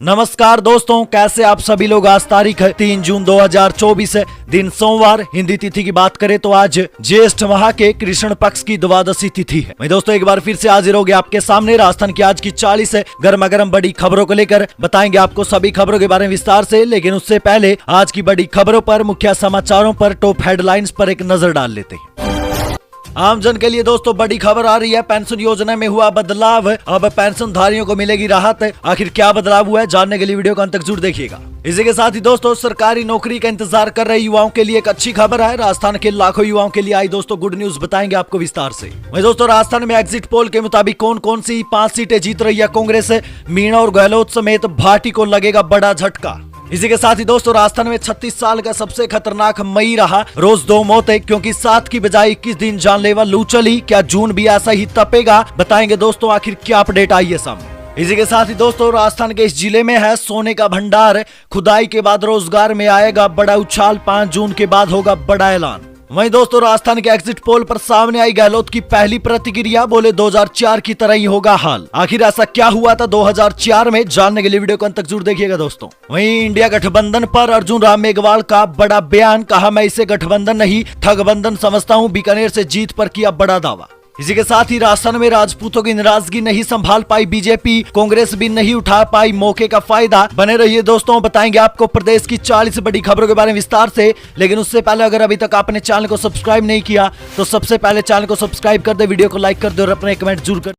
नमस्कार दोस्तों, कैसे आप सभी लोग। आज तारीख है 3 जून 2024 है, दिन सोमवार। हिंदी तिथि की बात करें तो आज ज्येष्ठ माह के कृष्ण पक्ष की द्वादशी तिथि है। मैं दोस्तों एक बार फिर से हाजिर हो गया आपके सामने राजस्थान की आज की 40 गर्मा गर्म बड़ी खबरों को लेकर। बताएंगे आपको सभी खबरों के बारे में विस्तार से, लेकिन उससे पहले आज की बड़ी खबरों पर, मुख्य समाचारों पर, टॉप हेडलाइंस पर एक नजर डाल लेते हैं। आमजन के लिए दोस्तों बड़ी खबर आ रही है। पेंशन योजना में हुआ बदलाव, अब पेंशनधारियों को मिलेगी राहत। आखिर क्या बदलाव हुआ है, जानने के लिए वीडियो को अंत तक जरूर देखिएगा। इसी के साथ ही दोस्तों सरकारी नौकरी का इंतजार कर रहे युवाओं के लिए एक अच्छी खबर है। राजस्थान के लाखों युवाओं के लिए आई दोस्तों गुड न्यूज, बताएंगे आपको विस्तार से। वहीं दोस्तों राजस्थान में एग्जिट पोल के मुताबिक कौन कौन सी 5 सीटें जीत रही है कांग्रेस। मीणा और गहलोत समेत भाटी को लगेगा बड़ा झटका। इसी के साथ ही दोस्तों राजस्थान में 36 साल का सबसे खतरनाक मई रहा। रोज 2 मौतें, क्योंकि 7 की बजाय 21 दिन जानलेवा लू चली। क्या जून भी ऐसा ही तपेगा, बताएंगे दोस्तों आखिर क्या अपडेट आई है सामने। इसी के साथ ही दोस्तों राजस्थान के इस जिले में है सोने का भंडार। खुदाई के बाद रोजगार में आएगा बड़ा उछाल। 5 जून के बाद होगा बड़ा ऐलान। वहीं दोस्तों राजस्थान के एग्जिट पोल पर सामने आई गहलोत की पहली प्रतिक्रिया। बोले 2004 की तरह ही होगा हाल। आखिर ऐसा क्या हुआ था 2004 में, जानने के लिए वीडियो को अंत तक जरूर देखिएगा दोस्तों। वहीं इंडिया गठबंधन पर अर्जुन राम मेघवाल का बड़ा बयान। कहा मैं इसे गठबंधन नहीं ठगबंधन समझता हूं। बीकानेर से जीत पर किया बड़ा दावा। इसी के साथ ही राजस्थान में राजपूतों की नाराजगी नहीं संभाल पाई बीजेपी। कांग्रेस भी नहीं उठा पाई मौके का फायदा। बने रहिए दोस्तों, बताएंगे आपको प्रदेश की 40 बड़ी खबरों के बारे में विस्तार से। लेकिन उससे पहले अगर अभी तक आपने चैनल को सब्सक्राइब नहीं किया तो सबसे पहले चैनल को सब्सक्राइब कर दे, वीडियो को लाइक कर दे और अपने कमेंट जरूर कर।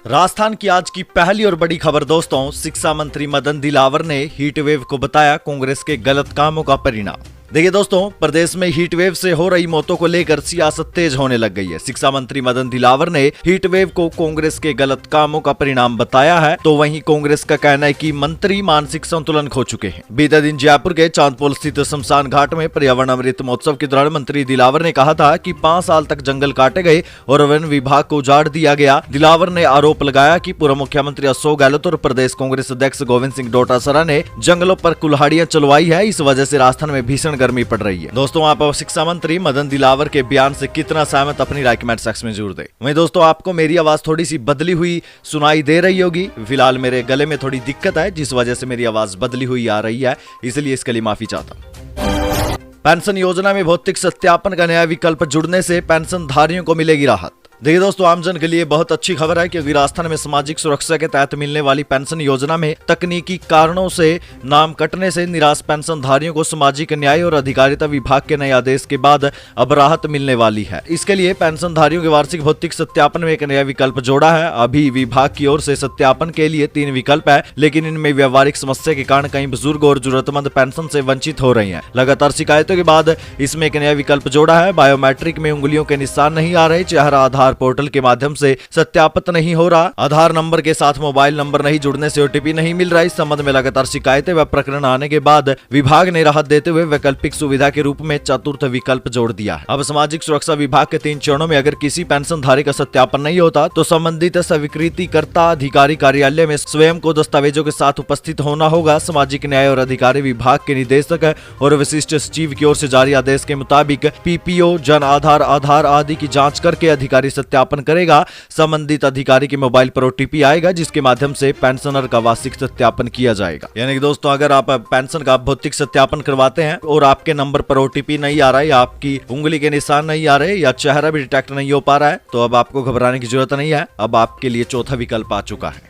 राजस्थान की आज की पहली और बड़ी खबर दोस्तों, शिक्षा मंत्री मदन दिलावर ने हीट वेव को बताया कांग्रेस के गलत कामों का परिणाम। देखिए दोस्तों, प्रदेश में हीट वेव से हो रही मौतों को लेकर सियासत तेज होने लग गई है। शिक्षा मंत्री मदन दिलावर ने हीट वेव को कांग्रेस के गलत कामों का परिणाम बताया है। तो वहीं कांग्रेस का कहना है कि मंत्री मानसिक संतुलन खो चुके हैं। बीते दिन जयपुर के चांदपोल स्थित शमशान घाट में पर्यावरण अमृत महोत्सव के दौरान मंत्री दिलावर ने कहा था कि 5 साल तक जंगल काटे गए और वन विभाग को उजाड़ दिया गया। दिलावर ने आरोप लगाया कि पूर्व मुख्यमंत्री अशोक गहलोत और प्रदेश कांग्रेस अध्यक्ष गोविंद सिंह डोटासरा ने जंगलों पर कुल्हाड़ियां चलवाई है। इस वजह से राजस्थान में भीषण गर्मी पड़ रही है। दोस्तों आप शिक्षा मंत्री मदन दिलावर के बयान से कितना सहमत, अपनी राय कमेंट सेक्शन में जरूर दें। वहीं दोस्तों आपको मेरी आवाज थोड़ी सी बदली हुई सुनाई दे रही होगी। फिलहाल मेरे गले में थोड़ी दिक्कत है, जिस वजह से मेरी आवाज बदली हुई आ रही है, इसलिए इसके लिए माफी चाहता हूं। पेंशन योजना में भौतिक सत्यापन का नया विकल्प जुड़ने से पेंशनधारियों को मिलेगी राहत। देखिए दोस्तों आमजन के लिए बहुत अच्छी खबर है, क्योंकि राजस्थान में सामाजिक सुरक्षा के तहत मिलने वाली पेंशन योजना में तकनीकी कारणों से नाम कटने से निराश पेंशनधारियों को सामाजिक न्याय और अधिकारिता विभाग के नए आदेश के बाद अब राहत मिलने वाली है। इसके लिए पेंशनधारियों के वार्षिक भौतिक सत्यापन में एक नया विकल्प जोड़ा है। अभी विभाग की ओर से सत्यापन के लिए 3 विकल्प है, लेकिन इनमें व्यवहारिक समस्या के कारण कई बुजुर्ग और जरूरतमंद पेंशन से वंचित हो रही है। लगातार शिकायतों के बाद इसमें एक नया विकल्प जोड़ा है। बायोमेट्रिक में उंगलियों के निशान नहीं आ रहे, चेहरा आधार पोर्टल के माध्यम से सत्यापित नहीं हो रहा, आधार नंबर के साथ मोबाइल नंबर नहीं जुड़ने से ओटीपी नहीं मिल रहा। इस संबंध में लगातार शिकायतें व प्रकरण आने के बाद विभाग ने राहत देते हुए वैकल्पिक सुविधा के रूप में चतुर्थ विकल्प जोड़ दिया है। अब सामाजिक सुरक्षा विभाग के 3 चरणों में अगर किसी पेंशनधारी का सत्यापन नहीं होता तो संबंधित स्वीकृतिकर्ता अधिकारी कार्यालय में स्वयं को दस्तावेजों के साथ उपस्थित होना होगा। सामाजिक न्याय और अधिकारी विभाग के निदेशक और विशिष्ट सचिव की ओर से जारी आदेश के मुताबिक पीपीओ, जन आधार, आधार आदि की जांच करके अधिकारी सत्यापन करेगा। संबंधित अधिकारी के मोबाइल पर ओटीपी आएगा, जिसके माध्यम से पेंशनर का वार्षिक सत्यापन किया जाएगा। यानी कि दोस्तों अगर आप पेंशन का भौतिक सत्यापन करवाते हैं और आपके नंबर पर ओटीपी नहीं आ रहा है, या आपकी उंगली के निशान नहीं आ रहे, या चेहरा भी डिटेक्ट नहीं हो पा रहा है, तो अब आपको घबराने की जरूरत नहीं है। अब आपके लिए चौथा विकल्प आ चुका है।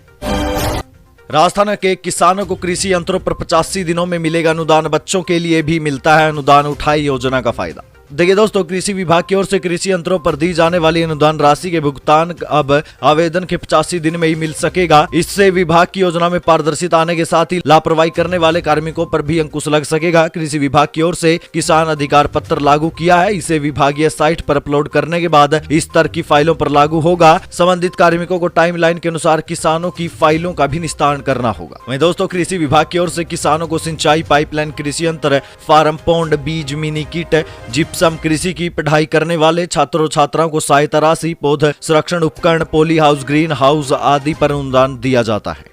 राजस्थान के किसानों को कृषि यंत्रों पर 85 दिनों में मिलेगा अनुदान। बच्चों के लिए भी मिलता है अनुदान, उठाई योजना का फायदा। देखिए दोस्तों कृषि विभाग की ओर से कृषि यंत्रों पर दी जाने वाली अनुदान राशि के भुगतान अब आवेदन के 85 दिन में ही मिल सकेगा। इससे विभाग की योजना में पारदर्शिता आने के साथ ही लापरवाही करने वाले कार्मिकों पर भी अंकुश लग सकेगा। कृषि विभाग की ओर से किसान अधिकार पत्र लागू किया है। इसे विभागीय साइट पर अपलोड करने के बाद इस स्तर की फाइलों पर लागू होगा। संबंधित कार्मिकों को टाइमलाइन के अनुसार किसानों की फाइलों का भी निस्तारण करना होगा। वहीं दोस्तों कृषि विभाग की ओर से किसानों को सिंचाई पाइपलाइन, कृषि यंत्र, फार्म पौंड, बीज, मिनी किट, जिप्सम, कृषि की पढ़ाई करने वाले छात्रों छात्राओं को सहायता राशि, पौध संरक्षण उपकरण, पॉली हाउस, ग्रीन हाउस आदि पर अनुदान दिया जाता है।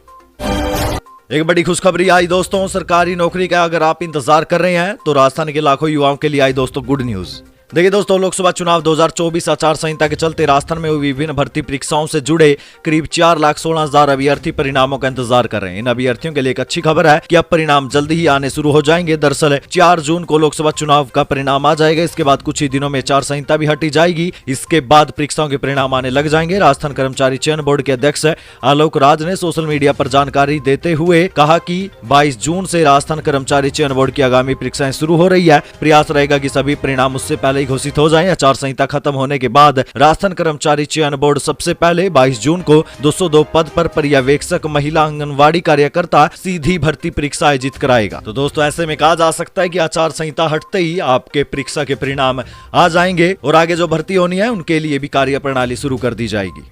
एक बड़ी खुशखबरी आई दोस्तों, सरकारी नौकरी का अगर आप इंतजार कर रहे हैं तो राजस्थान के लाखों युवाओं के लिए आई दोस्तों गुड न्यूज। देखिए दोस्तों, लोकसभा चुनाव 2024 आचार संहिता के चलते राजस्थान में हुई विभिन्न भर्ती परीक्षाओं से जुड़े करीब 4,16,000 अभ्यर्थी परिणामों का इंतजार कर रहे हैं। इन अभ्यर्थियों के लिए एक अच्छी खबर है कि अब परिणाम जल्दी ही आने शुरू हो जाएंगे। दरअसल 4 जून को लोकसभा चुनाव का परिणाम आ जाएगा। इसके बाद कुछ ही दिनों में आचार संहिता भी हटी जाएगी। इसके बाद परीक्षाओं के परिणाम आने लग जाएंगे। राजस्थान कर्मचारी चयन बोर्ड के अध्यक्ष आलोक राज ने सोशल मीडिया पर जानकारी देते हुए कहा कि 22 जून से राजस्थान कर्मचारी चयन बोर्ड की आगामी परीक्षाएं शुरू हो रही है। प्रयास रहेगा कि सभी परिणाम उससे पहले घोषित हो जाएं। आचार संहिता खत्म होने के बाद राजस्थान कर्मचारी चयन बोर्ड सबसे पहले 22 जून को 202 पद पर पर्यवेक्षक महिला आंगनवाड़ी कार्यकर्ता सीधी भर्ती परीक्षा आयोजित कराएगा। तो दोस्तों, ऐसे में कहा जा सकता है कि आचार संहिता हटते ही आपके परीक्षा के परिणाम आ जाएंगे और आगे जो भर्ती होनी है उनके लिए भी कार्य प्रणाली शुरू कर दी जाएगी।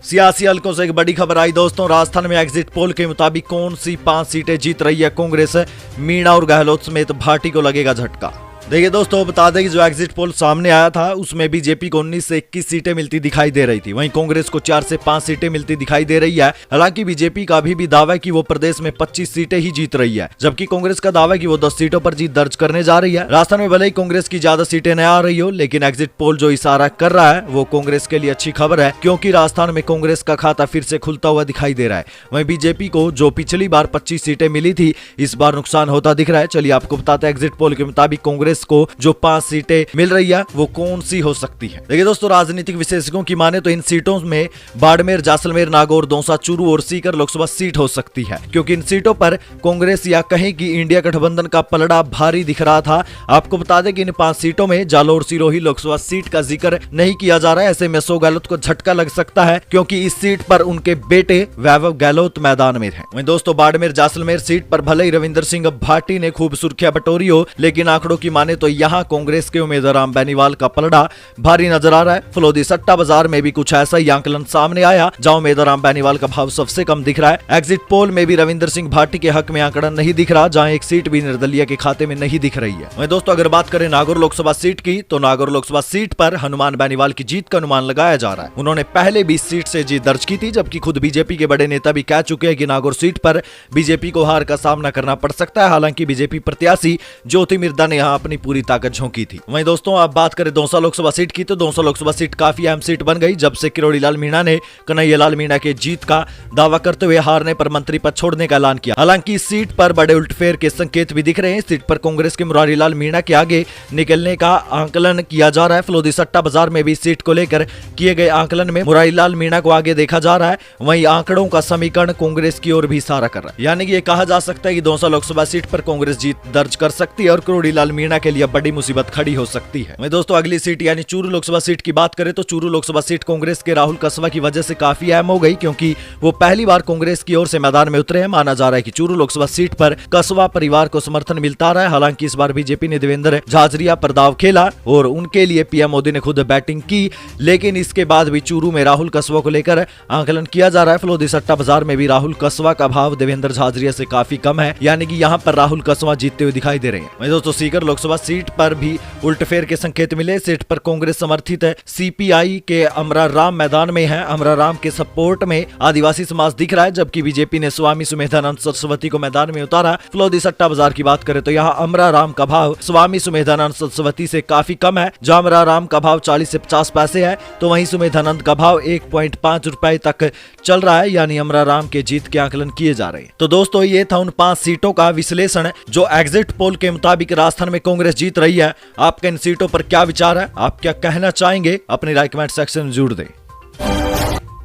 सियासी हलकों से एक बड़ी खबर आई दोस्तों। राजस्थान में एग्जिट पोल के मुताबिक कौन सी 5 सीटें जीत रही है कांग्रेस? मीणा और गहलोत समेत भाटी को लगेगा झटका। देखिए दोस्तों, बता दें कि जो एग्जिट पोल सामने आया था उसमें बीजेपी को 19 से 21 सीटें मिलती दिखाई दे रही थी। वहीं कांग्रेस को 4 से 5 सीटें मिलती दिखाई दे रही है। हालांकि बीजेपी का अभी भी दावा है कि वो प्रदेश में 25 सीटें ही जीत रही है, जबकि कांग्रेस का दावा है कि वो 10 सीटों पर जीत दर्ज करने जा रही है। राजस्थान में भले ही कांग्रेस की ज्यादा सीटें न आ रही हो, लेकिन एग्जिट पोल जो इशारा कर रहा है वो कांग्रेस के लिए अच्छी खबर है, क्योंकि राजस्थान में कांग्रेस का खाता फिर से खुलता हुआ दिखाई दे रहा है। वहीं बीजेपी को जो पिछली बार 25 सीटें मिली थी, इस बार नुकसान होता दिख रहा है। चलिए आपको बताते हैं एग्जिट पोल के मुताबिक कांग्रेस को जो 5 सीटें मिल रही है वो कौन सी हो सकती है। देखिए दोस्तों, राजनीतिक विशेषज्ञों की माने तो इन सीटों में बाड़मेर, जैसलमेर, नागौर, दौसा, चूरू और सीकर लोकसभा सीट हो सकती है, क्योंकि इन सीटों पर कांग्रेस या कहें कि इंडिया गठबंधन का पलड़ा भारी दिख रहा था। आपको बता दें कि इन 5 सीटों में जालोर सिरोही लोकसभा सीट का जिक्र नहीं किया जा रहा है। ऐसे में अशोक गहलोत को झटका लग सकता है, क्योंकि इस सीट पर उनके बेटे वैभव गहलोत मैदान में हैं। वहीं दोस्तों, बाड़मेर जैसलमेर सीट पर भले ही रविंदर सिंह भाटी ने खूब सुर्खियां बटोरी हो, लेकिन आंकड़ों की माने तो यहाँ कांग्रेस के उम्मीदवार राम बेनीवाल का पलड़ा भारी नजर आ रहा है। फलोदी सट्टा बाजार में भी कुछ ऐसा ही आंकलन सामने आया, जहां उम्मीदवार राम बेनीवाल का भाव सबसे कम दिख रहा है। एग्जिट पोल में भी रविंदर सिंह भाटी के हक में आंकड़ा नहीं दिख रहा, जहां एक सीट भी निर्दलीय के खाते में नहीं दिख रही है। वहीं दोस्तों, अगर बात करें नागौर लोकसभा सीट की, तो नागौर लोकसभा सीट पर हनुमान बेनीवाल की जीत का अनुमान लगाया जा रहा है। उन्होंने पहले 20 सीट से जीत दर्ज की थी, जबकि खुद बीजेपी के बड़े नेता भी कह चुके हैं कि नागौर सीट पर बीजेपी को हार का सामना करना पड़ सकता है। हालांकि बीजेपी प्रत्याशी ज्योति मिर्धा ने यहाँ अपनी पूरी ताकत झोंकी थी। वहीं दोस्तों, अब बात करें दौसा लोकसभा सीट की, तो दौसा लोकसभा सीट काफी अहम सीट बन गई, जब से किरोड़ी लाल मीणा ने कन्हैयालाल मीणा के जीत का दावा करते हुए हारने पर मंत्री पद छोड़ने का ऐलान किया। हालांकि इस सीट पर बड़े उल्टफेर के संकेत भी दिख रहे हैं। इस सीट पर कांग्रेस के मुरारी लाल मीणा के आगे निकलने का आंकलन किया जा रहा है। फलोदी सट्टा बाजार में भी इस सीट को लेकर किए गए आंकलन में मुरारी लाल मीणा को आगे देखा जा रहा है। वहीं आंकड़ों का समीकरण कांग्रेस की ओर भी इशारा कर रहा है, यानी कि ये कहा जा सकता है कि दौसा लोकसभा सीट पर कांग्रेस जीत दर्ज कर सकती है और किरोड़ी लाल मीणा के लिए बड़ी मुसीबत खड़ी हो सकती है। वहीं दोस्तों, अगली सीट यानी चूरू लोकसभा सीट की बात करें, तो चूरू लोकसभा सीट कांग्रेस के राहुल कसवा की वजह से काफी अहम हो गई, क्योंकि वो पहली बार कांग्रेस की ओर से मैदान में उतरे हैं। माना जा रहा है कि चूरू लोकसभा सीट पर कसवा परिवार को समर्थन मिलता रहा है। हालांकि इस बार बीजेपी ने देवेंद्र झाझरिया पर दाव खेला और उनके लिए पीएम मोदी ने खुद बैटिंग की, लेकिन इसके बाद भी चूरू में राहुल कसवा को लेकर आंकलन किया जा रहा है। फलोदी सट्टा बाजार में भी राहुल कसवा का भाव देवेंद्र झाझरिया से काफी कम है, यानी कि यहाँ पर राहुल कसवा जीतते हुए दिखाई दे रहे हैं। वहीं दोस्तों, सीकर लोकसभा सीट पर भी उल्टफेर के संकेत मिले। सीट पर कांग्रेस समर्थित सीपीआई के अमरा राम मैदान में है। अमरा राम के सपोर्ट में आदिवासी समाज दिख रहा है, जबकि बीजेपी ने स्वामी सुमेधानंद सरस्वती को मैदान में उतारा। फलोदी सट्टा बाजार की बात करें तो यहाँ अमरा राम का भाव स्वामी सुमेधानंद सरस्वती से काफी कम है। जहाँ अमरा राम का भाव 40 से 50 पैसे है, तो वहीं सुमेधानंद का भाव 1.5 रुपए तक चल रहा है, यानी अमरा राम के जीत के आंकलन किए जा रहे हैं। तो दोस्तों, ये था उन 5 सीटों का विश्लेषण जो एग्जिट पोल के मुताबिक राजस्थान में कांग्रेस जीत रही है। आपके इन सीटों पर क्या विचार है, आप क्या कहना चाहेंगे, अपनी राय कमेंट सेक्शन में जोड़ दें।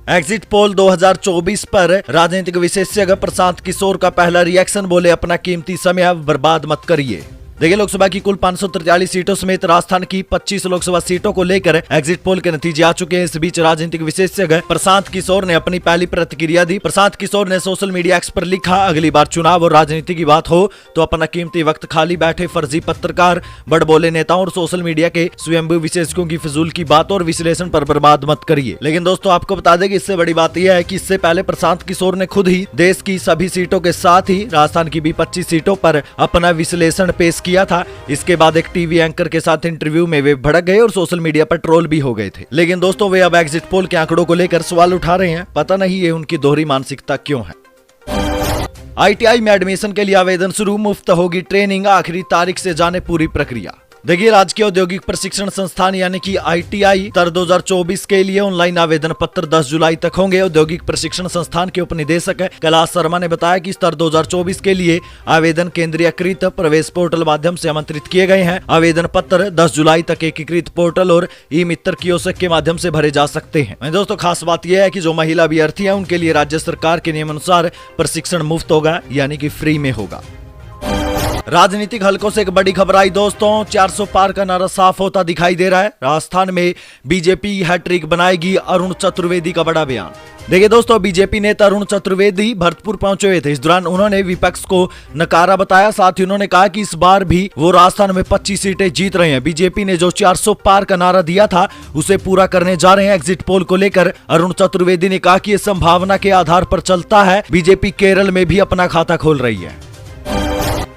एग्जिट पोल 2024 पर राजनीतिक विशेषज्ञ प्रशांत किशोर का पहला रिएक्शन, बोले अपना कीमती समय बर्बाद मत करिए। देखिए, लोकसभा की कुल 543 सीटों समेत राजस्थान की 25 लोकसभा सीटों को लेकर एग्जिट पोल के नतीजे आ चुके हैं। इस बीच राजनीतिक विशेषज्ञ प्रशांत किशोर ने अपनी पहली प्रतिक्रिया दी। प्रशांत किशोर ने सोशल मीडिया एक्स पर लिखा, अगली बार चुनाव और राजनीति की बात हो तो अपना कीमती वक्त खाली बैठे फर्जी पत्रकार, बड़बोले नेताओं और सोशल मीडिया के स्वयंभू विशेषज्ञों की फिजूल की बात और विश्लेषण पर बर्बाद मत करिए। लेकिन दोस्तों, आपको बता दें कि इससे बड़ी बात यह है कि इससे पहले प्रशांत किशोर ने खुद ही देश की सभी सीटों के साथ ही राजस्थान की भी 25 सीटों पर अपना विश्लेषण पेश किया था। इसके बाद एक टीवी एंकर के साथ इंटरव्यू में वे भड़क गए और सोशल मीडिया पर ट्रोल भी हो गए थे। लेकिन दोस्तों, वे अब एग्जिट पोल के आंकड़ों को लेकर सवाल उठा रहे हैं। पता नहीं ये उनकी दोहरी मानसिकता क्यों है। आईटीआई में एडमिशन के लिए आवेदन शुरू, मुफ्त होगी ट्रेनिंग, आखिरी तारीख से जाने पूरी प्रक्रिया। देखिए, राजकीय औद्योगिक प्रशिक्षण संस्थान यानी कि ITI स्तर 2024 के लिए ऑनलाइन आवेदन पत्र 10 जुलाई तक होंगे। औद्योगिक प्रशिक्षण संस्थान के उपनिदेशक कैलाश शर्मा ने बताया कि स्तर 2024 के लिए आवेदन केंद्रीयकृत प्रवेश पोर्टल माध्यम से आमंत्रित किए गए हैं। आवेदन पत्र 10 जुलाई तक एकीकृत पोर्टल और ई मित्र कियोस्क के माध्यम से भरे जा सकते हैं। दोस्तों, खास बात यह है कि जो महिला अभ्यर्थी है उनके लिए राज्य सरकार के नियमानुसार प्रशिक्षण मुफ्त होगा, यानी कि फ्री में होगा। राजनीतिक हलकों से एक बड़ी खबर आई दोस्तों, 400 पार का नारा साफ होता दिखाई दे रहा है। राजस्थान में बीजेपी हैट्रिक बनाएगी, अरुण चतुर्वेदी का बड़ा बयान। देखिए दोस्तों, बीजेपी नेता अरुण चतुर्वेदी भरतपुर पहुंचे हुए थे। इस दौरान उन्होंने विपक्ष को नकारा बताया। साथ ही उन्होंने कहा कि इस बार भी वो राजस्थान में 25 सीटें जीत रहे हैं। बीजेपी ने जो 400 पार का नारा दिया था उसे पूरा करने जा रहे हैं। एग्जिट पोल को लेकर अरुण चतुर्वेदी ने कहा कि ये संभावना के आधार पर चलता है। बीजेपी केरल में भी अपना खाता खोल रही है।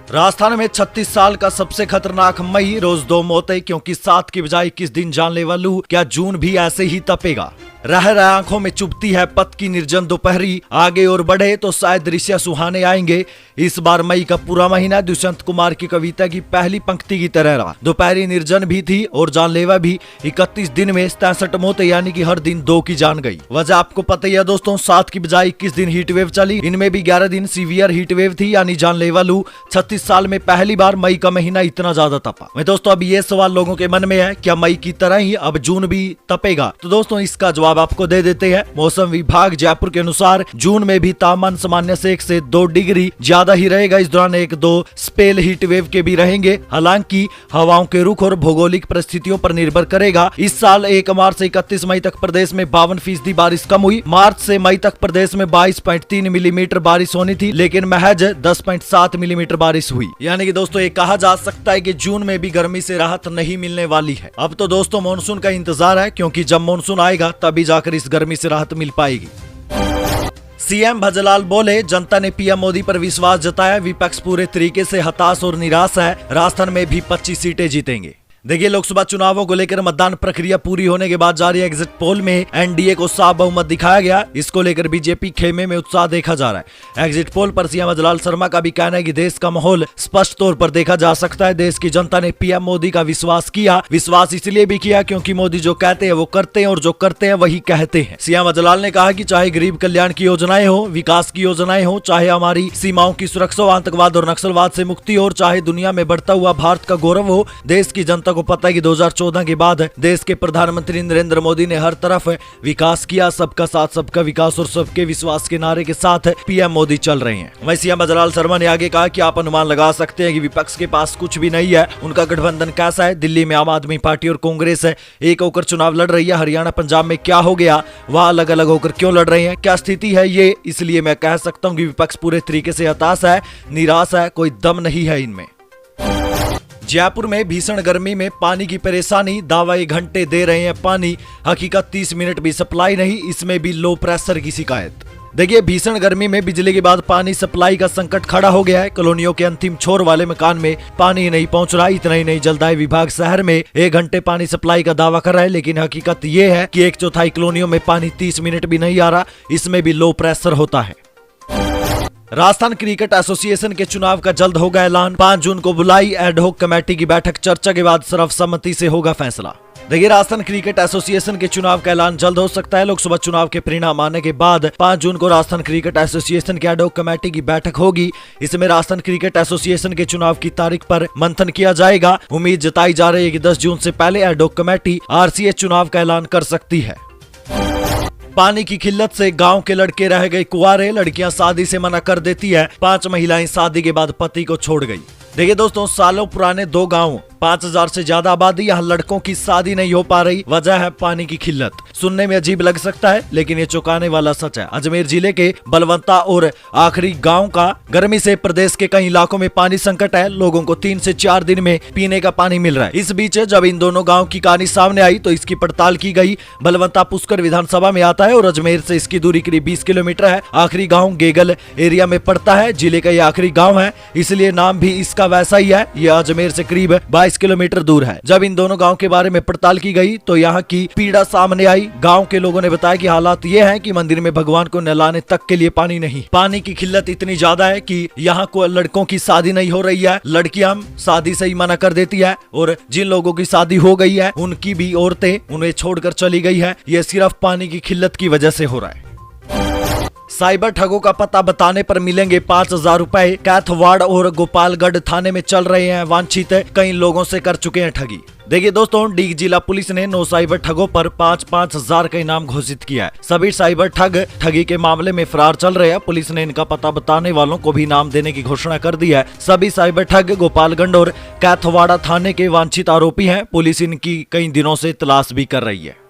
राजस्थान में 36 साल का सबसे खतरनाक मई, रोज 2 मौतें क्योंकि 7 की बजाय 21 दिन जानलेवा लू। क्या जून भी ऐसे ही तपेगा? रह आंखों में चुभती है पत की निर्जन दोपहरी, आगे और बढ़े तो शायद दृश्य सुहाने आएंगे। इस बार मई का पूरा महीना दुष्यंत कुमार की कविता की पहली पंक्ति की तरह रहा। दोपहरी निर्जन भी थी और जानलेवा भी। 31 दिन में 63 मौतें, यानी कि हर दिन 2 की जान गई। वजह आपको पता ही है दोस्तों, 7 की बजाय 21 दिन हीट वेव चली। इनमें भी 11 दिन सीवियर हीट वेव थी, यानी जानलेवा लू। 36 साल में पहली बार मई का महीना इतना ज्यादा तपा। मैं दोस्तों, अब ये सवाल लोगों के मन में है, क्या मई की तरह ही अब जून भी तपेगा? तो दोस्तों, इसका जवाब आपको दे देते हैं। मौसम विभाग जयपुर के अनुसार जून में भी तापमान सामान्य से 1 से 2 डिग्री ज्यादा ही रहेगा। इस दौरान 1-2 स्पेल हीट वेव के भी रहेंगे। हालांकि हवाओं के रुख और भौगोलिक परिस्थितियों पर निर्भर करेगा। इस साल 1 मार्च से 31 मई तक प्रदेश में 52% बारिश कम हुई। मार्च से मई तक प्रदेश में 22.3 मिलीमीटर बारिश होनी थी, लेकिन महज 10.7 मिलीमीटर बारिश हुई। यानी कि दोस्तों, ये कहा जा सकता है कि जून में भी गर्मी से राहत नहीं मिलने वाली है। अब तो दोस्तों मानसून का इंतजार है, क्योंकि जब मानसून आएगा तभी जाकर इस गर्मी से राहत मिल पाएगी। सीएम भजलाल बोले, जनता ने पीएम मोदी पर विश्वास जताया। विपक्ष पूरे तरीके से हताश और निराश है। राजस्थान में भी 25 सीटें जीतेंगे। देखिए, लोकसभा चुनावों को लेकर मतदान प्रक्रिया पूरी होने के बाद जारी एग्जिट पोल में एनडीए को साफ बहुमत दिखाया गया। इसको लेकर बीजेपी खेमे में उत्साह देखा जा रहा है। एग्जिट पोल पर सीएम भजलाल शर्मा का भी कहना है कि देश का माहौल स्पष्ट तौर पर देखा जा सकता है। देश की जनता ने पीएम मोदी का विश्वास किया। विश्वास इसलिए भी किया क्योंकि मोदी जो कहते हैं वो करते हैं, और जो करते हैं वही कहते हैं। सीएम भजलाल ने कहा कि चाहे गरीब कल्याण की योजनाएं हो, विकास की योजनाएं हो, चाहे हमारी सीमाओं की सुरक्षा, आतंकवाद और नक्सलवाद से मुक्ति हो, और चाहे दुनिया में बढ़ता हुआ भारत का गौरव हो, देश की जनता को पता है कि 2014 के बाद देश के प्रधानमंत्री नरेंद्र मोदी ने हर तरफ विकास किया। सबका साथ, सबका विकास और सबके विश्वास के नारे के साथ पीएम मोदी चल रहे हैं। वहीं सीएम भजलाल शर्मा ने आगे कहा कि आप अनुमान लगा सकते हैं कि विपक्ष के पास कुछ भी नहीं है। उनका गठबंधन कैसा है? दिल्ली में आम आदमी पार्टी और कांग्रेस एक होकर चुनाव लड़ रही है। हरियाणा, पंजाब में क्या हो गया? वह अलग अलग होकर क्यों लड़ रहे हैं? क्या स्थिति है ये? इसलिए मैं कह सकता हूँ कि विपक्ष पूरे तरीके से हताश है, निराश है, कोई दम नहीं है इनमें। जयपुर में भीषण गर्मी में पानी की परेशानी, दावा 1 घंटे दे रहे हैं पानी, हकीकत 30 मिनट भी सप्लाई नहीं, इसमें भी लो प्रेशर की शिकायत। देखिए, भीषण गर्मी में बिजली के बाद पानी सप्लाई का संकट खड़ा हो गया है। कॉलोनियों के अंतिम छोर वाले मकान में पानी नहीं पहुंच रहा। इतना ही नहीं, जलदाय विभाग शहर में 1 घंटे पानी सप्लाई का दावा कर रहा है, लेकिन हकीकत ये है कि 1/4 कॉलोनियों में पानी 30 मिनट भी नहीं आ रहा। इसमें भी लो प्रेशर होता है। राजस्थान क्रिकेट एसोसिएशन के चुनाव का जल्द होगा ऐलान। 5 जून को बुलाई एडहॉक कमेटी की बैठक, चर्चा के बाद सर्वसम्मति से होगा फैसला। देखिए, राजस्थान क्रिकेट एसोसिएशन के चुनाव का ऐलान जल्द हो सकता है। लोकसभा चुनाव के परिणाम आने के बाद 5 जून को राजस्थान क्रिकेट एसोसिएशन की एडहॉक कमेटी की बैठक होगी। इसमें राजस्थान क्रिकेट एसोसिएशन के चुनाव की तारीख पर मंथन किया जाएगा। उम्मीद जताई जा रही है कि 10 जून से पहले एडहॉक कमेटी आरसीए चुनाव का ऐलान कर सकती है। पानी की किल्लत से गांव के लड़के रह गए कुंवारे, लड़कियां शादी से मना कर देती है। 5 महिलाएं शादी के बाद पति को छोड़ गई। देखिए दोस्तों, सालों पुराने 2 गांव, 5000 से ज्यादा आबादी, यहाँ लड़कों की शादी नहीं हो पा रही। वजह है पानी की किल्लत। सुनने में अजीब लग सकता है, लेकिन ये चौंकाने वाला सच है। अजमेर जिले के बलवंता और आखिरी गांव का गर्मी से प्रदेश के कई इलाकों में पानी संकट है। लोगों को 3 से 4 दिन में पीने का पानी मिल रहा है। इस बीच जब इन दोनों गाँव की कहानी सामने आई तो इसकी पड़ताल की गई। बलवंता पुष्कर विधानसभा में आता है और अजमेर से इसकी दूरी करीब 20 किलोमीटर है। आखिरी गाँव गेगल एरिया में पड़ता है। जिले का ये आखिरी गाँव है, इसलिए नाम भी इसका का वैसा ही है। ये अजमेर से करीब 22 किलोमीटर दूर है। जब इन दोनों गाँव के बारे में पड़ताल की गई तो यहाँ की पीड़ा सामने आई। गाँव के लोगों ने बताया कि हालात ये है कि मंदिर में भगवान को नहलाने तक के लिए पानी नहीं। पानी की किल्लत इतनी ज्यादा है कि यहाँ को लड़कों की शादी नहीं हो रही है। लड़कियां शादी से ही मना कर देती है और जिन लोगों की शादी हो गई है उनकी भी औरतें उन्हें छोड़कर चली गई है। ये सिर्फ पानी की किल्लत की वजह से हो रहा है। साइबर ठगों का पता बताने पर मिलेंगे 5,000 रुपए। कैथवाड़ और गोपालगढ़ थाने में चल रहे हैं वांछित। कई लोगों से कर चुके हैं ठगी। देखिए दोस्तों, डीग जिला पुलिस ने 9 साइबर ठगों पर 5-5 हजार का इनाम घोषित किया है। सभी साइबर ठग ठगी के मामले में फरार चल रहे हैं। पुलिस ने इनका पता बताने वालों को भी इनाम देने की घोषणा कर दी है। सभी साइबर ठग गोपालगंज और कैथवाड़ा थाने के वांछित आरोपी हैं। पुलिस इनकी कई दिनों से तलाश भी कर रही है।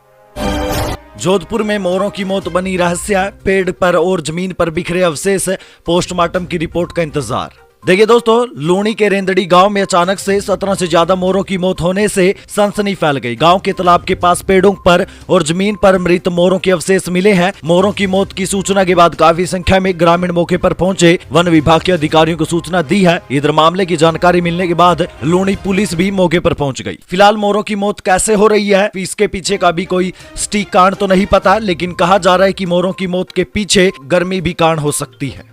जोधपुर में मोरों की मौत बनी रहस्य। पेड़ पर और जमीन पर बिखरे अवशेष। पोस्टमार्टम की रिपोर्ट का इंतजार। देखिए दोस्तों, लूणी के रेंदड़ी गांव में अचानक से 17 से ज्यादा मोरों की मौत होने से सनसनी फैल गई। गांव के तालाब के पास पेड़ों पर और जमीन पर मृत मोरों के अवशेष मिले हैं। मोरों की मौत की सूचना के बाद काफी संख्या में ग्रामीण मौके पर पहुंचे। वन विभाग के अधिकारियों को सूचना दी है। इधर मामले की जानकारी मिलने के बाद लूणी पुलिस भी मौके पर पहुंच गई। फिलहाल मोरों की मौत कैसे हो रही है, इसके पीछे का भी कोई सटीक कारण तो नहीं पता, लेकिन कहा जा रहा है कि मोरों की मौत के पीछे गर्मी भी कारण हो सकती है।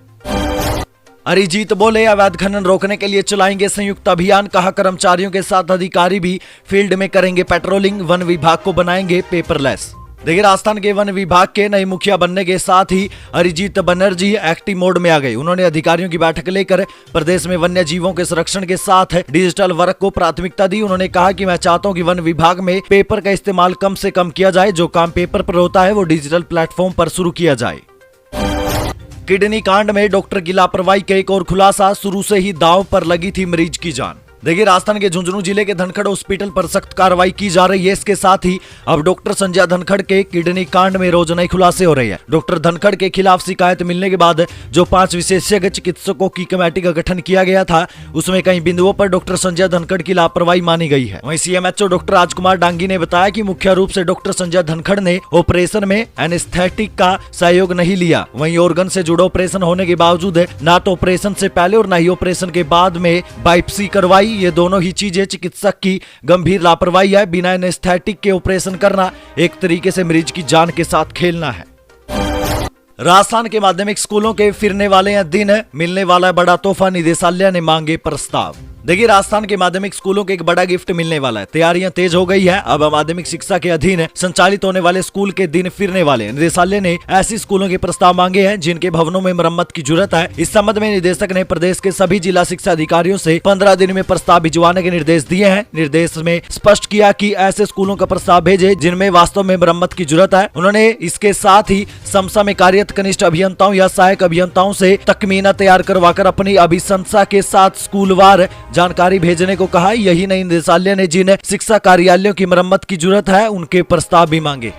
अरिजीत बोले, अवैध खनन रोकने के लिए चलाएंगे संयुक्त अभियान। कहा, कर्मचारियों के साथ अधिकारी भी फील्ड में करेंगे पेट्रोलिंग। वन विभाग को बनाएंगे पेपरलेस। देखिए, राजस्थान के वन विभाग के नए मुखिया बनने के साथ ही अरिजीत बनर्जी एक्टिव मोड में आ गए। उन्होंने अधिकारियों की बैठक लेकर प्रदेश में वन्य जीवों के संरक्षण के साथ डिजिटल वर्क को प्राथमिकता दी। उन्होंने कहा कि मैं चाहता हूं कि वन विभाग में पेपर का इस्तेमाल कम से कम किया जाए। जो काम पेपर पर होता है वो डिजिटल प्लेटफॉर्म पर शुरू किया जाए। किडनी कांड में डॉक्टर की लापरवाही का एक और खुलासा। शुरू से ही दांव पर लगी थी मरीज की जान। देखिए, राजस्थान के झुंझुनू जिले के धनखड़ हॉस्पिटल पर सख्त कार्रवाई की जा रही है। इसके साथ ही अब डॉक्टर संजय धनखड़ के किडनी कांड में रोज नए खुलासे हो रहे हैं। डॉक्टर धनखड़ के खिलाफ शिकायत मिलने के बाद जो 5 विशेषज्ञ चिकित्सकों की कमेटी का गठन किया गया था, उसमें कई बिंदुओं पर डॉक्टर संजय धनखड़ की लापरवाही मानी गई है। वहीं सीएमएचओ डॉक्टर राजकुमार डांगी ने बताया कि मुख्य रूप से डॉक्टर संजय धनखड़ ने ऑपरेशन में एनेस्थेटिक का सहयोग नहीं लिया। वहीं ऑर्गन से जुड़ा ऑपरेशन होने के बावजूद ना तो ऑपरेशन से पहले और न ही ऑपरेशन के बाद में बायोप्सी करवाई। ये दोनों ही चीजें चिकित्सक की गंभीर लापरवाही है। बिना एनेस्थेटिक के ऑपरेशन करना एक तरीके से मरीज की जान के साथ खेलना है। राजस्थान के माध्यमिक स्कूलों के फिरने वाले हैं दिन। मिलने वाला बड़ा तोहफा, निदेशालय ने मांगे प्रस्ताव। देखिए, राजस्थान के माध्यमिक स्कूलों के एक बड़ा गिफ्ट मिलने वाला है। तैयारियां तेज हो गई है। अब माध्यमिक शिक्षा के अधीन संचालित होने वाले स्कूल के दिन फिरने वाले। निदेशालय ने ऐसी स्कूलों के प्रस्ताव मांगे हैं जिनके भवनों में मरम्मत की जरूरत है। इस संबंध में निदेशक ने प्रदेश के सभी जिला शिक्षा अधिकारियों से 15 दिन में प्रस्ताव भिजवाने के निर्देश दिए हैं। निर्देश में स्पष्ट किया कि ऐसे स्कूलों का प्रस्ताव भेजे जिनमें वास्तव में मरम्मत की जरूरत है। उन्होंने इसके साथ ही समसा में कार्यरत कनिष्ठ अभियंताओं या सहायक अभियंताओं से तकमीना तैयार करवाकर अपनी अभिशंसा के साथ स्कूलवार जानकारी भेजने को कहा। यही नहीं, निदेशालय ने जिन शिक्षा कार्यालयों की मरम्मत की जरूरत है उनके प्रस्ताव भी मांगे।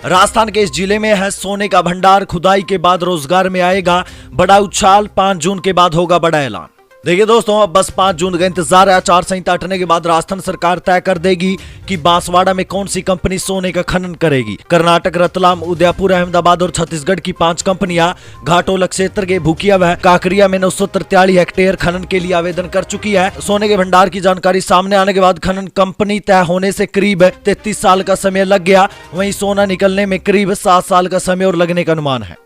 राजस्थान के इस जिले में है सोने का भंडार। खुदाई के बाद रोजगार में आएगा बड़ा उछाल। 5 जून के बाद होगा बड़ा ऐलान। देखिए दोस्तों, अब बस 5 जून का इंतजार है। आचार संहिता हटने के बाद राजस्थान सरकार तय कर देगी कि बांसवाड़ा में कौन सी कंपनी सोने का खनन करेगी। कर्नाटक, रतलाम, उदयपुर, अहमदाबाद और छत्तीसगढ़ की 5 कंपनियां घाटोला क्षेत्र के भूकिया व काकरिया में 943 हेक्टेयर खनन के लिए आवेदन कर चुकी है। सोने के भंडार की जानकारी सामने आने के बाद खनन कंपनी तय होने से करीब 33 साल का समय लग गया। वहीं सोना निकलने में करीब 7 साल का समय और लगने का अनुमान है।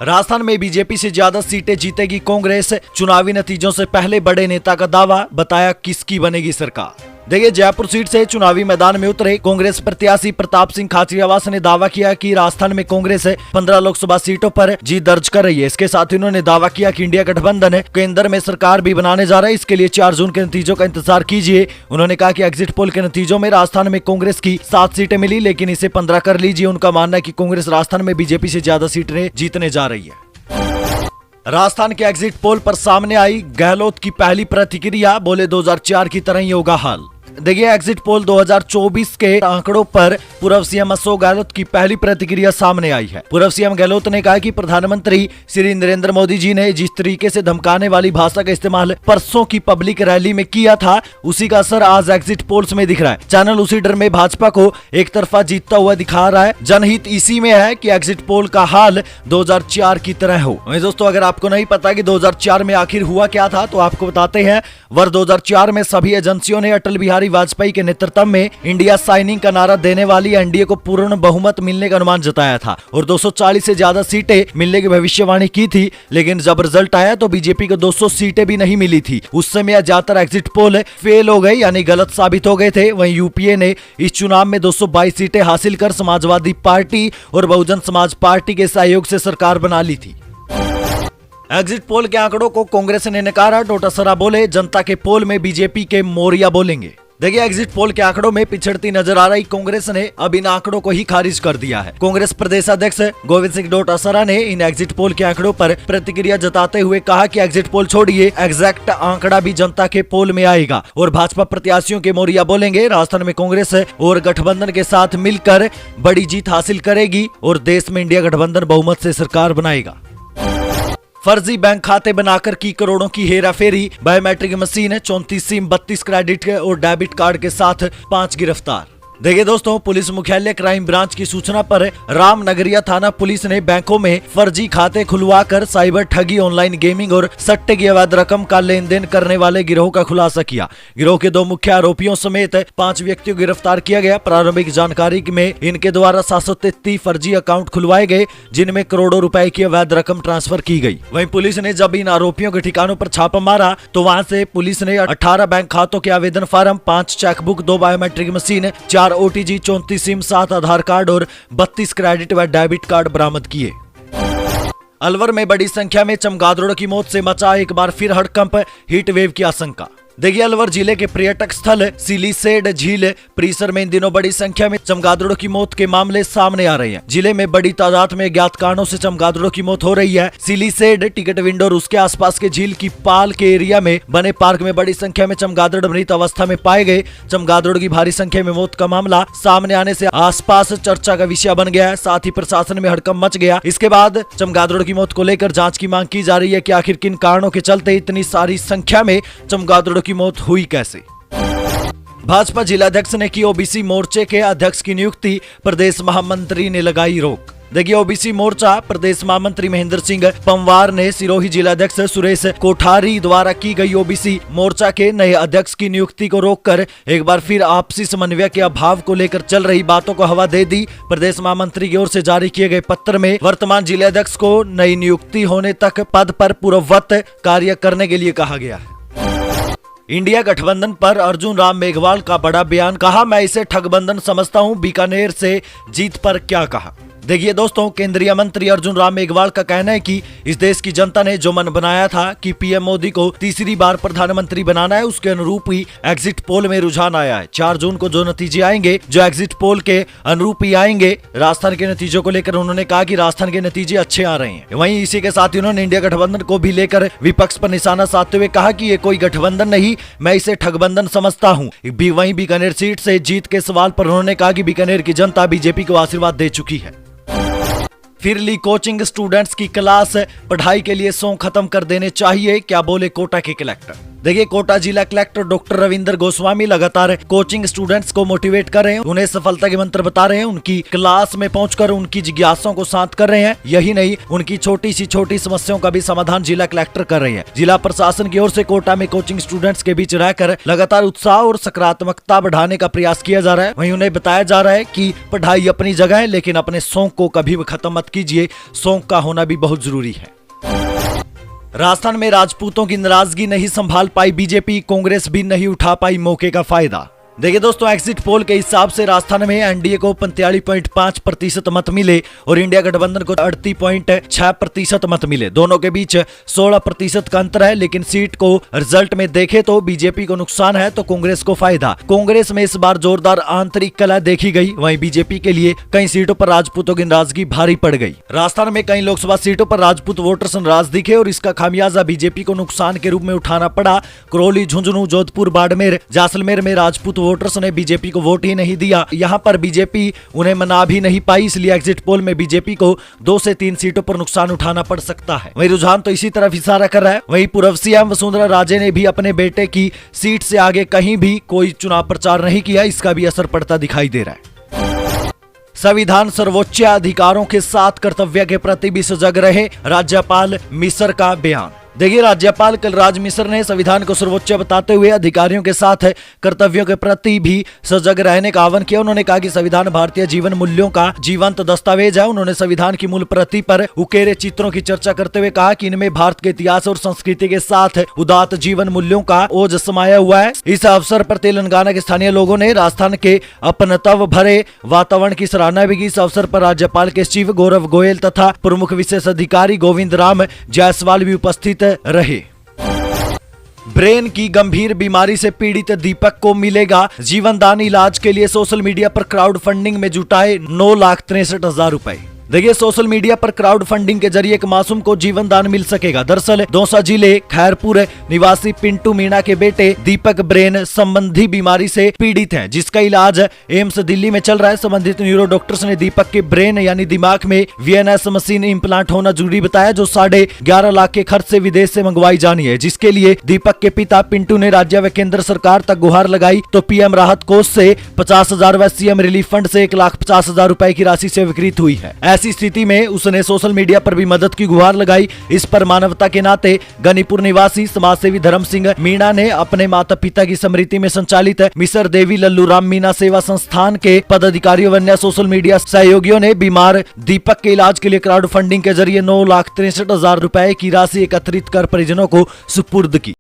राजस्थान में बीजेपी से ज्यादा सीटें जीतेगी कांग्रेस। चुनावी नतीजों से पहले बड़े नेता का दावा। बताया किसकी बनेगी सरकार। देखिए, जयपुर सीट से चुनावी मैदान में उतरे कांग्रेस प्रत्याशी प्रताप सिंह खाचरियावास ने दावा किया कि राजस्थान में कांग्रेस 15 लोकसभा सीटों पर जीत दर्ज कर रही है। इसके साथ ही उन्होंने दावा किया कि इंडिया गठबंधन केंद्र में सरकार भी बनाने जा रहा है। इसके लिए 4 जून के नतीजों का इंतजार कीजिए। उन्होंने कहा कि एग्जिट पोल के नतीजों में राजस्थान में कांग्रेस की 7 सीटें मिली, लेकिन इसे 15 कर लीजिए। उनका मानना है कि कांग्रेस राजस्थान में बीजेपी से ज्यादा सीटें जीतने जा रही है। राजस्थान के एग्जिट पोल पर सामने आई गहलोत की पहली प्रतिक्रिया। बोले 2004 की तरह ही होगा हाल। देखिए एग्जिट पोल 2024 के आंकड़ों पर पूर्व सीएम अशोक गहलोत की पहली प्रतिक्रिया सामने आई है। पूर्व सीएम गहलोत ने कहा कि प्रधानमंत्री श्री नरेंद्र मोदी जी ने जिस तरीके से धमकाने वाली भाषा का इस्तेमाल परसों की पब्लिक रैली में किया था, उसी का असर आज एग्जिट पोल्स में दिख रहा है। चैनल उसी डर में भाजपा को एक तरफा जीतता हुआ दिखा रहा है। जनहित इसी में है कि एग्जिट पोल का हाल 2004 की तरह हो। दोस्तों अगर आपको नहीं पता कि 2004 में आखिर हुआ क्या था तो आपको बताते हैं। वर्ष 2004 में सभी एजेंसियों ने अटल बिहारी वाजपेयी के नेतृत्व में इंडिया साइनिंग का नारा देने वाली एनडीए को पूर्ण बहुमत मिलने का अनुमान जताया था और 240 से ज्यादा सीटें मिलने की भविष्यवाणी की थी। लेकिन जब रिजल्ट आया तो बीजेपी को 200 सीटें भी नहीं मिली थी। उस समय ज्यादातर एग्जिट पोल फेल हो गए, यानी गलत साबित हो गए थे। वहीं यूपीए ने इस चुनाव में 222 सीटें हासिल कर समाजवादी पार्टी और बहुजन समाज पार्टी के सहयोग से सरकार बना ली थी। एग्जिट पोल के आंकड़ों को कांग्रेस ने नकारा। डोटासरा बोले जनता के पोल में बीजेपी के मौर्या बोलेंगे। देखिए एग्जिट पोल के आंकड़ों में पिछड़ती नजर आ रही कांग्रेस ने अब इन आंकड़ों को ही खारिज कर दिया है। कांग्रेस प्रदेश अध्यक्ष गोविंद सिंह डोटासरा ने इन एग्जिट पोल के आंकड़ों पर प्रतिक्रिया जताते हुए कहा कि एग्जिट पोल छोड़िए, एग्जैक्ट आंकड़ा भी जनता के पोल में आएगा और भाजपा प्रत्याशियों के मौर्या बोलेंगे। राजस्थान में कांग्रेस और गठबंधन के साथ मिलकर बड़ी जीत हासिल करेगी और देश में इंडिया गठबंधन बहुमत से सरकार बनाएगा। फर्जी बैंक खाते बनाकर की करोड़ों की हेराफेरी, बायोमेट्रिक मशीन, 34 सिम, 32 क्रेडिट और डेबिट कार्ड के साथ 5 गिरफ्तार। देखिए दोस्तों, पुलिस मुख्यालय क्राइम ब्रांच की सूचना पर रामनगरिया थाना पुलिस ने बैंकों में फर्जी खाते खुलवाकर साइबर ठगी, ऑनलाइन गेमिंग और सट्टे की अवैध रकम का लेन देन करने वाले गिरोह का खुलासा किया। गिरोह के 2 मुख्य आरोपियों समेत 5 व्यक्तियों को गिरफ्तार किया गया। प्रारंभिक जानकारी में इनके द्वारा 733 फर्जी अकाउंट खुलवाए गए, जिनमें करोड़ों रुपए की अवैध रकम ट्रांसफर की गई। वहीं पुलिस ने जब इन आरोपियों के ठिकानों पर छापा मारा तो वहां से पुलिस ने 18 बैंक खातों के आवेदन form, 5 chequebook, 2 biometric machine, 4 OTG, 34 SIM, 7 Aadhaar card और 32 क्रेडिट व डेबिट कार्ड बरामद किए। अलवर में बड़ी संख्या में चमगादड़ों की मौत से मचा एक बार फिर हड़कंप, हीट वेव की आशंका। देखिए अलवर जिले के पर्यटक स्थल सिलीसेड झील परिसर में इन दिनों बड़ी संख्या में चमगादड़ों की मौत के मामले सामने आ रहे हैं। जिले में बड़ी तादाद में ज्ञात कारणों से चमगादड़ों की मौत हो रही है। सिलीसेड, टिकट विंडो और उसके आसपास के झील की पाल के एरिया में बने पार्क में बड़ी संख्या में चमगादड़ मृत अवस्था में पाए गए। चमगादड़ों की भारी संख्या में मौत का मामला सामने आने से आसपास चर्चा का विषय बन गया है। साथ ही प्रशासन में हड़कंप मच गया। इसके बाद चमगादड़ों की मौत को लेकर जांच की मांग की जा रही है कि आखिर किन कारणों के चलते इतनी सारी संख्या में चमगादड़ों की मौत हुई कैसे। भाजपा जिलाध्यक्ष ने की ओबीसी मोर्चे के अध्यक्ष की नियुक्ति, प्रदेश महामंत्री ने लगाई रोक। देखिए ओबीसी मोर्चा प्रदेश महामंत्री महेंद्र सिंह पंवार ने सिरोही जिलाध्यक्ष सुरेश कोठारी द्वारा की गई ओबीसी मोर्चा के नए अध्यक्ष की नियुक्ति को रोककर एक बार फिर आपसी समन्वय के अभाव को लेकर चल रही बातों को हवा दे दी। प्रदेश महामंत्री की ओर से जारी किए गए पत्र में वर्तमान जिलाध्यक्ष को नई नियुक्ति होने तक पद पर पूर्ववत कार्य करने के लिए कहा गया है। इंडिया गठबंधन पर अर्जुन राम मेघवाल का बड़ा बयान, कहा मैं इसे ठगबंधन समझता हूं, बीकानेर से जीत पर क्या कहा। देखिए दोस्तों, केंद्रीय मंत्री अर्जुन राम मेघवाल का कहना है कि इस देश की जनता ने जो मन बनाया था कि पीएम मोदी को तीसरी बार प्रधानमंत्री बनाना है, उसके अनुरूप ही एग्जिट पोल में रुझान आया है। 4 जून को जो नतीजे आएंगे, जो एग्जिट पोल के अनुरूप ही आएंगे। राजस्थान के नतीजों को लेकर उन्होंने कहा कि राजस्थान के नतीजे अच्छे आ रहे हैं। वहीं इसी के साथ उन्होंने इंडिया गठबंधन को भी लेकर विपक्ष पर निशाना साधते हुए कहा कि ये कोई गठबंधन नहीं, मैं इसे ठगबंधन समझता हूँ। वहीं बीकानेर सीट से जीत के सवाल पर उन्होंने कहा कि बीकानेर की जनता बीजेपी को आशीर्वाद दे चुकी है। फिर ली कोचिंग स्टूडेंट्स की क्लास, पढ़ाई के लिए सॉन्ग खत्म कर देने चाहिए, क्या बोले कोटा के कलेक्टर। देखिए कोटा जिला कलेक्टर डॉक्टर रविंद्र गोस्वामी लगातार कोचिंग स्टूडेंट्स को मोटिवेट कर रहे हैं, उन्हें सफलता के मंत्र बता रहे हैं, उनकी क्लास में पहुंचकर उनकी जिज्ञासाओं को शांत कर रहे हैं। यही नहीं, उनकी छोटी सी छोटी समस्याओं का भी समाधान जिला कलेक्टर कर रहे हैं। जिला प्रशासन की ओर से कोटा में कोचिंग स्टूडेंट्स के बीच रहकर लगातार उत्साह और सकारात्मकता बढ़ाने का प्रयास किया जा रहा है। वहीं उन्हें बताया जा रहा है कि पढ़ाई अपनी जगह है, लेकिन अपने शौक को कभी भी खत्म मत कीजिए, शौक का होना भी बहुत जरूरी है। राजस्थान में राजपूतों की नाराजगी नहीं संभाल पाई बीजेपी, कांग्रेस भी नहीं उठा पाई मौके का फायदा। देखिए दोस्तों, एग्जिट पोल के हिसाब से राजस्थान में एनडीए को 45.5% मत मिले और इंडिया गठबंधन को 38.6% मत मिले। दोनों के बीच 16% का अंतर है, लेकिन सीट को रिजल्ट में देखे तो बीजेपी को नुकसान है तो कांग्रेस को फायदा। कांग्रेस में इस बार जोरदार आंतरिक कलह देखी गई। वहीं बीजेपी के लिए कई सीटों पर राजपूतों की नाराजगी भारी पड़ गई। राजस्थान में कई लोकसभा सीटों पर राजपूत वोटर्स नाराज दिखे और इसका खामियाजा बीजेपी को नुकसान के रूप में उठाना पड़ा। करौली, झुंझुनू, जोधपुर, बाड़मेर, जैसलमेर में राजपूत वोटर्स ने बीजेपी को वोट ही नहीं दिया। यहाँ पर बीजेपी उन्हें मना भी नहीं पाई, इसलिए एग्जिट पोल में बीजेपी को 2 से 3 सीटों पर नुकसान उठाना पड़ सकता है। वही रुझान तो इसी तरफ इशारा कर रहा है। वही पूर्व सीएम वसुंधरा राजे ने भी अपने बेटे की सीट से आगे कहीं भी कोई चुनाव प्रचार नहीं किया, इसका भी असर पड़ता दिखाई दे रहा है। संविधान सर्वोच्च अधिकारों के साथ कर्तव्य के प्रति भी सजग रहे, राज्यपाल मिश्र का बयान। देखिए, राज्यपाल कलराज मिश्र ने संविधान को सर्वोच्च बताते हुए अधिकारियों के साथ कर्तव्यों के प्रति भी सजग रहने का आह्वान किया। उन्होंने कहा कि संविधान भारतीय जीवन मूल्यों का जीवंत दस्तावेज है। उन्होंने संविधान की मूल प्रति पर उकेरे चित्रों की चर्चा करते हुए कहा कि इनमें भारत के इतिहास और संस्कृति के साथ उदात्त जीवन मूल्यों का ओज समाया हुआ है। इस अवसर पर तेलंगाना के स्थानीय लोगों ने राजस्थान के अपनत्व भरे वातावरण की सराहना भी की। इस अवसर पर राज्यपाल के सचिव गौरव गोयल तथा प्रमुख विशेष अधिकारी गोविंद राम जायसवाल भी उपस्थित रहे। ब्रेन की गंभीर बीमारी से पीड़ित दीपक को मिलेगा जीवनदान। इलाज के लिए सोशल मीडिया पर क्राउड फंडिंग में जुटाए 9,63,000 रुपए। देखिए, सोशल मीडिया पर क्राउड फंडिंग के जरिए एक मासूम को जीवन दान मिल सकेगा। दरअसल दौसा जिले खैरपुर निवासी पिंटू मीणा के बेटे दीपक ब्रेन संबंधी बीमारी से पीड़ित हैं, जिसका इलाज एम्स दिल्ली में चल रहा है। संबंधित न्यूरो डॉक्टर्स ने दीपक के ब्रेन यानी दिमाग में वीएनएस मशीन इम्प्लांट होना जरूरी बताया, जो 11.5 लाख के खर्च से विदेश से मंगवाई जानी है। जिसके लिए दीपक के पिता पिंटू ने राज्य व केंद्र सरकार तक गुहार लगाई, तो पीएम राहत कोष से 50,000 व सीएम रिलीफ फंड से 1,50,000 रुपए की राशि से विकृत हुई है। ऐसी स्थिति में उसने सोशल मीडिया पर भी मदद की गुहार लगाई। इस पर मानवता के नाते गनीपुर निवासी समाजसेवी धर्म सिंह मीणा ने अपने माता पिता की स्मृति में संचालित मिसर देवी लल्लू राम मीणा सेवा संस्थान के पदाधिकारियों व अन्य सोशल मीडिया सहयोगियों ने बीमार दीपक के इलाज के लिए क्राउड फंडिंग के जरिए 9,63,000 रुपए की राशि एकत्रित कर परिजनों को सुपुर्द की।